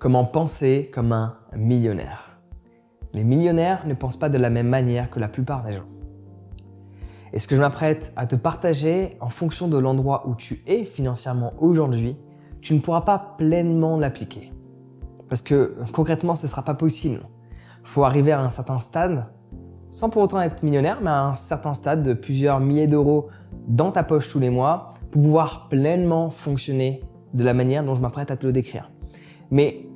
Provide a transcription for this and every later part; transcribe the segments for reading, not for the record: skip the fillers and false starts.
Comment penser comme un millionnaire? Les millionnaires ne pensent pas de la même manière que la plupart des gens. Et ce que je m'apprête à te partager, en fonction de l'endroit où tu es financièrement aujourd'hui, tu ne pourras pas pleinement l'appliquer. Parce que concrètement, ce ne sera pas possible. Il faut arriver à un certain stade, sans pour autant être millionnaire, mais à un certain stade de plusieurs milliers d'euros dans ta poche tous les mois pour pouvoir pleinement fonctionner de la manière dont je m'apprête à te le décrire. Mais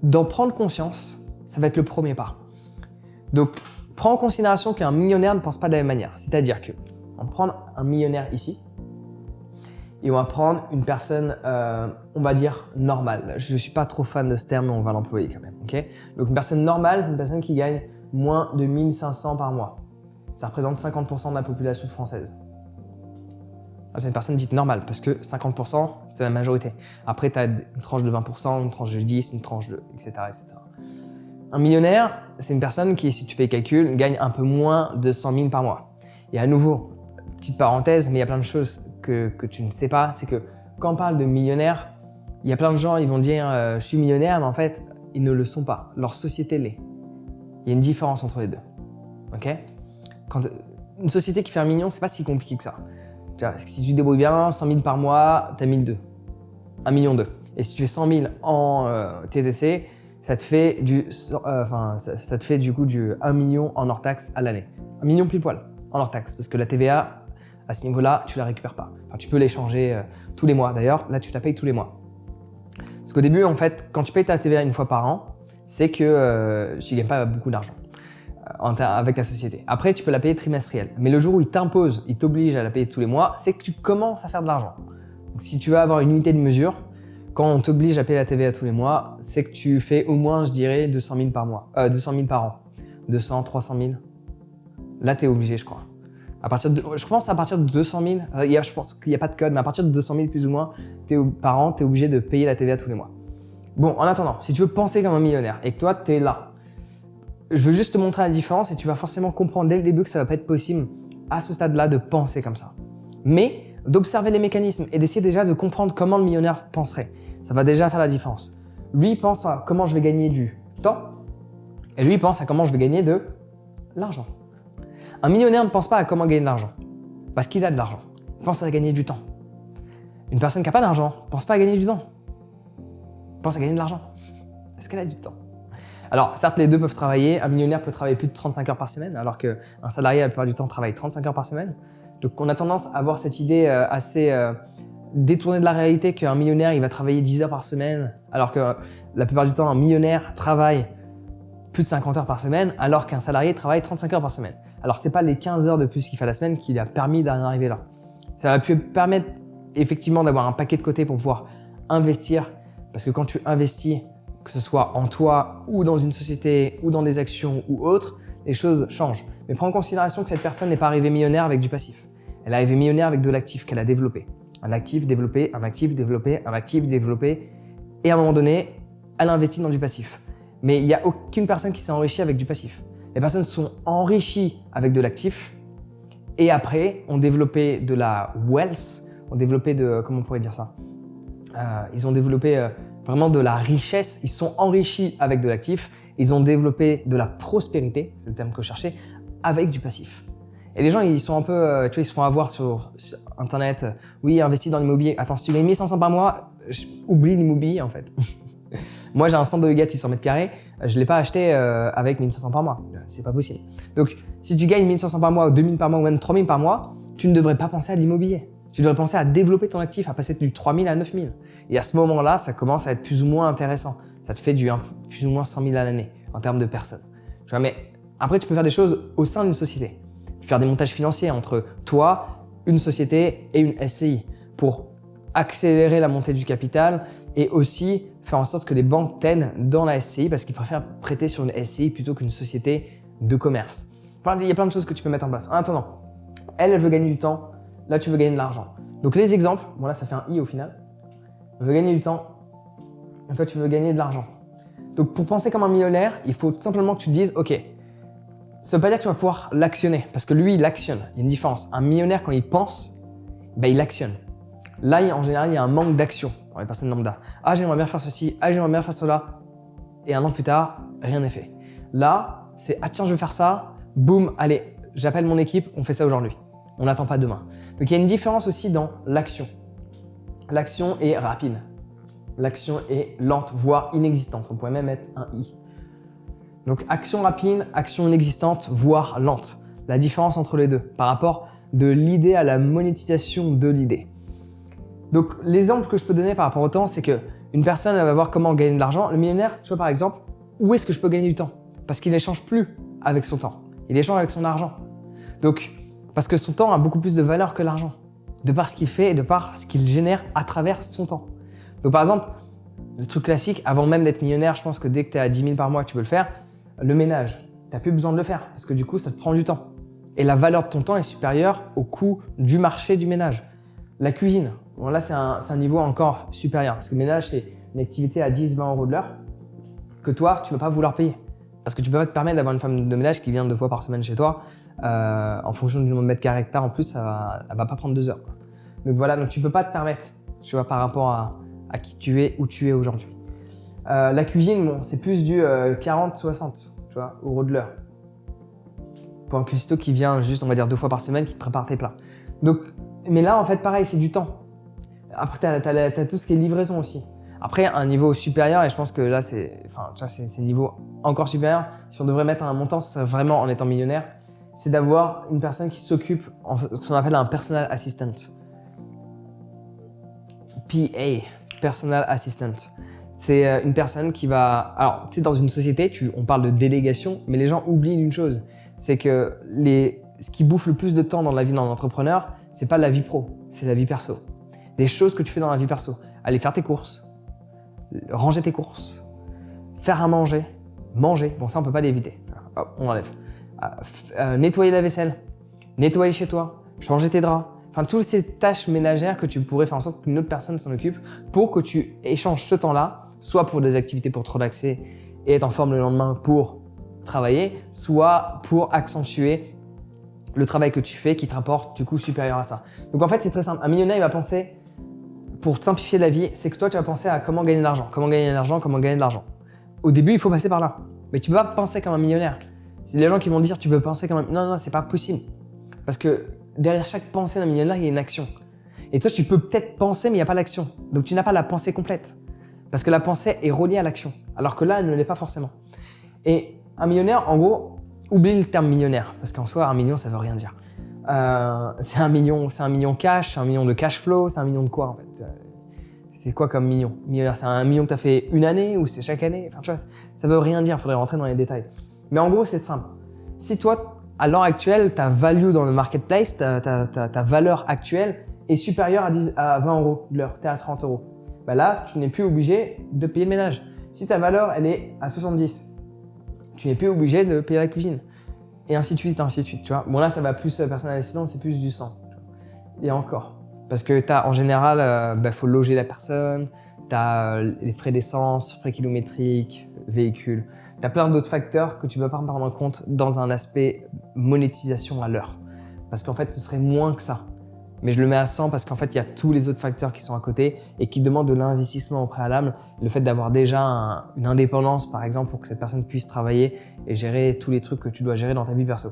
d'en prendre conscience, ça va être le premier pas. Donc, prends en considération qu'un millionnaire ne pense pas de la même manière. C'est-à-dire que, on va prendre un millionnaire ici, et on va prendre une personne, on va dire, normale. Je ne suis pas trop fan de ce terme, mais on va l'employer quand même. Okay. Donc, une personne normale, c'est une personne qui gagne moins de 1500 par mois. Ça représente 50% de la population française. C'est une personne dite normale, parce que 50%, c'est la majorité. Après, tu as une tranche de 20%, une tranche de 10%, une tranche de… etc. etc. Un millionnaire, c'est une personne qui, si tu fais le calcul, gagne un peu moins de 100 000 par mois. Et à nouveau, petite parenthèse, mais il y a plein de choses que tu ne sais pas, c'est que quand on parle de millionnaire, il y a plein de gens, ils vont dire je suis millionnaire, mais en fait, ils ne le sont pas. Leur société l'est. Il y a une différence entre les deux. Ok? Quand une société qui fait 1 million, c'est pas si compliqué que ça. Si tu te débrouilles bien, 100 000 par mois, tu as 1 200 000. 1 million 2. Et si tu fais 100 000 en TTC, ça te fait du coup du 1 million en hors-taxe à l'année. 1 million pile poil en hors-taxe, parce que la TVA, à ce niveau-là, tu la récupères pas. Enfin, tu peux l'échanger tous les mois. D'ailleurs, là, tu la payes tous les mois. Parce qu'au début, en fait, quand tu payes ta TVA une fois par an, c'est que tu ne gagnes pas beaucoup d'argent avec la société. Après, tu peux la payer trimestrielle. Mais le jour où ils t'imposent, ils t'obligent à la payer tous les mois, c'est que tu commences à faire de l'argent. Donc, si tu veux avoir une unité de mesure, quand on t'oblige à payer la TVA tous les mois, c'est que tu fais au moins, je dirais, 200 000 par mois, 200 000 par an. 200, 300 000. Là, tu es obligé, je crois. Je pense à partir de 200 000, je pense qu'il n'y a pas de code, mais à partir de 200 000 plus ou moins par an, tu es obligé de payer la TVA tous les mois. Bon, en attendant, si tu veux penser comme un millionnaire et que toi, tu es là, je veux juste te montrer la différence et tu vas forcément comprendre dès le début que ça ne va pas être possible à ce stade-là de penser comme ça. Mais d'observer les mécanismes et d'essayer déjà de comprendre comment le millionnaire penserait. Ça va déjà faire la différence. Lui pense à comment je vais gagner du temps et lui pense à comment je vais gagner de l'argent. Un millionnaire ne pense pas à comment gagner de l'argent parce qu'il a de l'argent. Il pense à gagner du temps. Une personne qui n'a pas d'argent ne pense pas à gagner du temps. Elle pense à gagner de l'argent. Est-ce qu'elle a du temps? Alors, certes, les deux peuvent travailler. Un millionnaire peut travailler plus de 35 heures par semaine, alors qu'un salarié, la plupart du temps, travaille 35 heures par semaine. Donc, on a tendance à avoir cette idée assez détournée de la réalité qu'un millionnaire, il va travailler 10 heures par semaine, alors que la plupart du temps, un millionnaire travaille plus de 50 heures par semaine, alors qu'un salarié travaille 35 heures par semaine. Alors, ce n'est pas les 15 heures de plus qu'il fait la semaine qui lui a permis d'en arriver là. Ça va pu permettre effectivement d'avoir un paquet de côté pour pouvoir investir, parce que quand tu investis, que ce soit en toi ou dans une société ou dans des actions ou autres, les choses changent. Mais prends en considération que cette personne n'est pas arrivée millionnaire avec du passif. Elle est arrivée millionnaire avec de l'actif qu'elle a développé. Un actif développé, un actif développé, un actif développé. Et à un moment donné, elle a investi dans du passif. Mais il n'y a aucune personne qui s'est enrichie avec du passif. Les personnes sont enrichies avec de l'actif et après ont développé de la wealth, ont développé de… comment on pourrait dire ça ils ont développé vraiment de la richesse, ils sont enrichis avec de l'actif, ils ont développé de la prospérité, c'est le terme que je cherchais, avec du passif. Et les gens, ils sont un peu, ils se font avoir sur Internet. Oui, investis dans l'immobilier. Attends, si tu gagnes 1500 par mois, oublie l'immobilier en fait. Moi, j'ai un centre de yoga de 600 mètres carrés, je ne l'ai pas acheté avec 1500 par mois. C'est pas possible. Donc, si tu gagnes 1500 par mois, ou 2000 par mois, ou même 3000 par mois, tu ne devrais pas penser à l'immobilier. Tu devrais penser à développer ton actif, à passer du 3000 à 9000. Et à ce moment-là, ça commence à être plus ou moins intéressant. Ça te fait plus ou moins 100 000 à l'année en termes de personnes. Mais après, tu peux faire des choses au sein d'une société. Faire des montages financiers entre toi, une société et une SCI pour accélérer la montée du capital et aussi faire en sorte que les banques t'aident dans la SCI parce qu'ils préfèrent prêter sur une SCI plutôt qu'une société de commerce. Enfin, il y a plein de choses que tu peux mettre en place. En attendant, elle veut gagner du temps. Là, tu veux gagner de l'argent. Donc, les exemples, bon là, ça fait un I au final. Elle veut gagner du temps. Et toi, tu veux gagner de l'argent. Donc, pour penser comme un millionnaire, il faut simplement que tu te dises, OK, ça ne veut pas dire que tu vas pouvoir l'actionner parce que lui, il actionne. Il y a une différence. Un millionnaire, quand il pense, il actionne. Là, en général, il y a un manque d'action. les personnes lambda. Ah, j'aimerais bien faire ceci, ah, j'aimerais bien faire cela. Et un an plus tard, rien n'est fait. Là, c'est ah tiens, je veux faire ça, boum, allez, j'appelle mon équipe, on fait ça aujourd'hui. On n'attend pas demain. Donc il y a une différence aussi dans l'action. L'action est rapide. L'action est lente, voire inexistante. On pourrait même mettre un i. Donc action rapide, action inexistante, voire lente. La différence entre les deux par rapport de l'idée à la monétisation de l'idée. Donc l'exemple que je peux donner par rapport au temps, c'est qu'une personne elle va voir comment gagner de l'argent. Le millionnaire, tu vois par exemple, où est-ce que je peux gagner du temps? Parce qu'il n'échange plus avec son temps. Il échange avec son argent. Donc, parce que son temps a beaucoup plus de valeur que l'argent. De par ce qu'il fait et de par ce qu'il génère à travers son temps. Donc par exemple, le truc classique, avant même d'être millionnaire, je pense que dès que tu es à 10 000 par mois, tu peux le faire. Le ménage, tu n'as plus besoin de le faire parce que du coup, ça te prend du temps. Et la valeur de ton temps est supérieure au coût du marché du ménage. La cuisine, bon là c'est un niveau encore supérieur parce que le ménage c'est une activité à 10-20 euros de l'heure que toi tu ne vas pas vouloir payer. Parce que tu ne peux pas te permettre d'avoir une femme de ménage qui vient 2 fois par semaine chez toi. En fonction du nombre de mètres carrés que tu as en plus, elle ne va pas prendre 2 heures. Donc voilà, donc tu ne peux pas te permettre, tu vois, par rapport à qui tu es, où tu es aujourd'hui. La cuisine, bon, c'est plus du 40-60 euros de l'heure. Pour un cuistot qui vient juste, on va dire, 2 fois par semaine, qui te prépare tes plats. Donc, mais là, en fait, pareil, c'est du temps. Après, t'as tout ce qui est livraison aussi. Après, un niveau supérieur, et je pense que là, c'est un niveau encore supérieur. Si on devrait mettre un montant, ce serait vraiment en étant millionnaire, c'est d'avoir une personne qui s'occupe, ce qu'on appelle un personal assistant. PA, personal assistant. C'est une personne qui va… Alors, tu sais, dans une société, on parle de délégation, mais les gens oublient une chose, c'est que ce qui bouffe le plus de temps dans la vie d'un entrepreneur, c'est pas la vie pro, c'est la vie perso. Des choses que tu fais dans la vie perso. Aller faire tes courses, ranger tes courses, faire à manger, bon ça on peut pas l'éviter, hop, on enlève. Nettoyer la vaisselle, nettoyer chez toi, changer tes draps, enfin toutes ces tâches ménagères que tu pourrais faire en sorte qu'une autre personne s'en occupe pour que tu échanges ce temps-là, soit pour des activités pour te relaxer et être en forme le lendemain pour travailler, soit pour accentuer le travail que tu fais qui te rapporte du coup supérieur à ça. Donc en fait c'est très simple, un millionnaire il va penser, pour te simplifier la vie, c'est que toi tu vas penser à comment gagner de l'argent, comment gagner de l'argent, comment gagner de l'argent. Au début il faut passer par là, mais tu peux pas penser comme un millionnaire. C'est les gens qui vont dire tu peux penser comme un… Non, c'est pas possible. Parce que derrière chaque pensée d'un millionnaire il y a une action. Et toi tu peux peut-être penser mais il n'y a pas l'action. Donc tu n'as pas la pensée complète. Parce que la pensée est reliée à l'action, alors que là elle ne l'est pas forcément. Et un millionnaire, en gros, oublie le terme millionnaire, parce qu'en soi, 1 million, ça veut rien dire. C'est 1 million cash, c'est 1 million de cash flow, c'est 1 million de quoi en fait? C'est quoi comme million? Millionnaire, c'est 1 million que tu as fait une année ou c'est chaque année? Enfin, tu vois, ça veut rien dire, il faudrait rentrer dans les détails. Mais en gros, c'est simple. Si toi, à l'heure actuelle, ta value dans le marketplace, ta valeur actuelle est supérieure à 20 euros de l'heure, tu es à 30 euros. Bah là, tu n'es plus obligé de payer le ménage. Si ta valeur, elle est à 70, tu n'es plus obligé de payer la cuisine. Et ainsi de suite, tu vois. Bon là, ça va plus personnel assistant, c'est plus du 100. Et encore. Parce que tu as en général, faut loger la personne, tu as les frais d'essence, frais kilométriques, véhicule. Tu as plein d'autres facteurs que tu ne peux pas prendre en compte dans un aspect monétisation à l'heure. Parce qu'en fait, ce serait moins que ça. Mais je le mets à 100 parce qu'en fait, il y a tous les autres facteurs qui sont à côté et qui demandent de l'investissement au préalable. Le fait d'avoir déjà une indépendance, par exemple, pour que cette personne puisse travailler et gérer tous les trucs que tu dois gérer dans ta vie perso.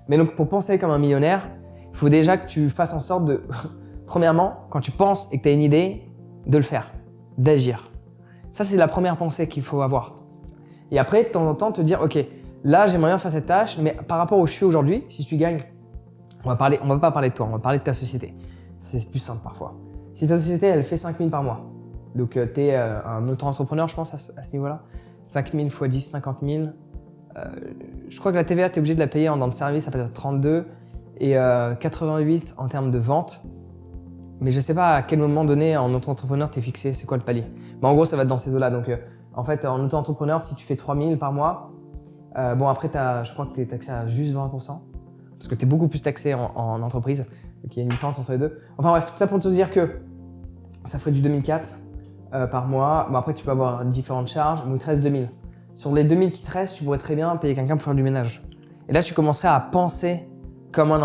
Mais donc, pour penser comme un millionnaire, il faut déjà que tu fasses en sorte de… Premièrement, quand tu penses et que tu as une idée, de le faire, d'agir. Ça, c'est la première pensée qu'il faut avoir. Et après, de temps en temps, te dire, OK, là, j'aimerais bien faire cette tâche, mais par rapport au je suis aujourd'hui, si tu gagnes… On va pas parler de toi, on va parler de ta société. C'est plus simple parfois. Si ta société, elle fait 5 000 par mois, donc tu es un auto-entrepreneur, je pense, à ce niveau-là. 5 000 x 10, 50 000. Je crois que la TVA, tu es obligé de la payer en dents de service, ça peut être 32 et 88 en termes de vente. Mais je sais pas à quel moment donné, en auto-entrepreneur, tu es fixé, c'est quoi le palier. Mais en gros, ça va être dans ces eaux-là. Donc en fait, en auto-entrepreneur, si tu fais 3 000 par mois, bon après, je crois que tu es taxé à juste 20%. Parce que tu es beaucoup plus taxé en entreprise, donc il y a une différence entre les deux. Enfin bref, tout ça pour te dire que ça ferait du 2004 par mois. Bon après, tu peux avoir différentes charges, donc il te reste 2000. Sur les 2000 qui te restent, tu pourrais très bien payer quelqu'un pour faire du ménage. Et là, tu commencerais à penser comme un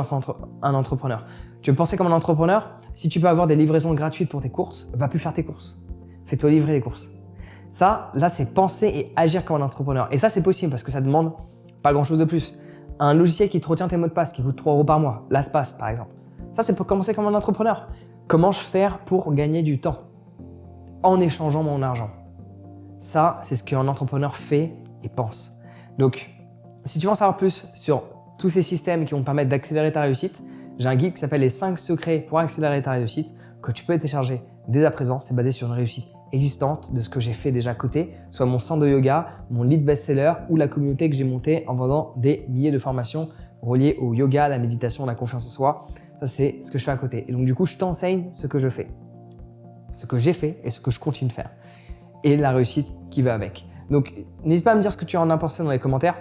entrepreneur. Tu veux penser comme un entrepreneur? Si tu peux avoir des livraisons gratuites pour tes courses, va plus faire tes courses. Fais-toi livrer les courses. Ça, là, c'est penser et agir comme un entrepreneur. Et ça, c'est possible parce que ça demande pas grand-chose de plus. Un logiciel qui te retient tes mots de passe, qui coûte 3 € par mois, LastPass par exemple. Ça, c'est pour commencer comme un entrepreneur. Comment je fais pour gagner du temps en échangeant mon argent? Ça, c'est ce qu'un entrepreneur fait et pense. Donc, si tu veux en savoir plus sur tous ces systèmes qui vont te permettre d'accélérer ta réussite, j'ai un guide qui s'appelle les 5 secrets pour accélérer ta réussite que tu peux télécharger dès à présent. C'est basé sur une réussite existante de ce que j'ai fait déjà à côté, soit mon centre de yoga, mon livre best-seller ou la communauté que j'ai montée en vendant des milliers de formations reliées au yoga, la méditation, la confiance en soi. Ça, c'est ce que je fais à côté. Et donc, du coup, je t'enseigne ce que je fais, ce que j'ai fait et ce que je continue de faire et la réussite qui va avec. Donc, n'hésite pas à me dire ce que tu en as pensé dans les commentaires.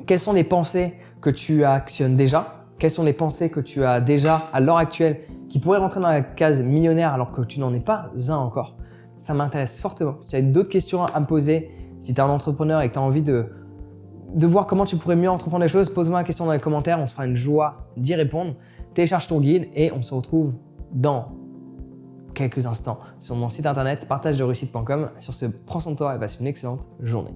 Quelles sont les pensées que tu actionnes déjà? Quelles sont les pensées que tu as déjà à l'heure actuelle qui pourraient rentrer dans la case millionnaire alors que tu n'en es pas un encore? Ça m'intéresse fortement. Si tu as d'autres questions à me poser, si tu es un entrepreneur et que tu as envie de voir comment tu pourrais mieux entreprendre les choses, pose-moi la question dans les commentaires. On se fera une joie d'y répondre. Télécharge ton guide et on se retrouve dans quelques instants sur mon site internet partagederéussite.com. Sur ce, prends soin de toi et passe une excellente journée.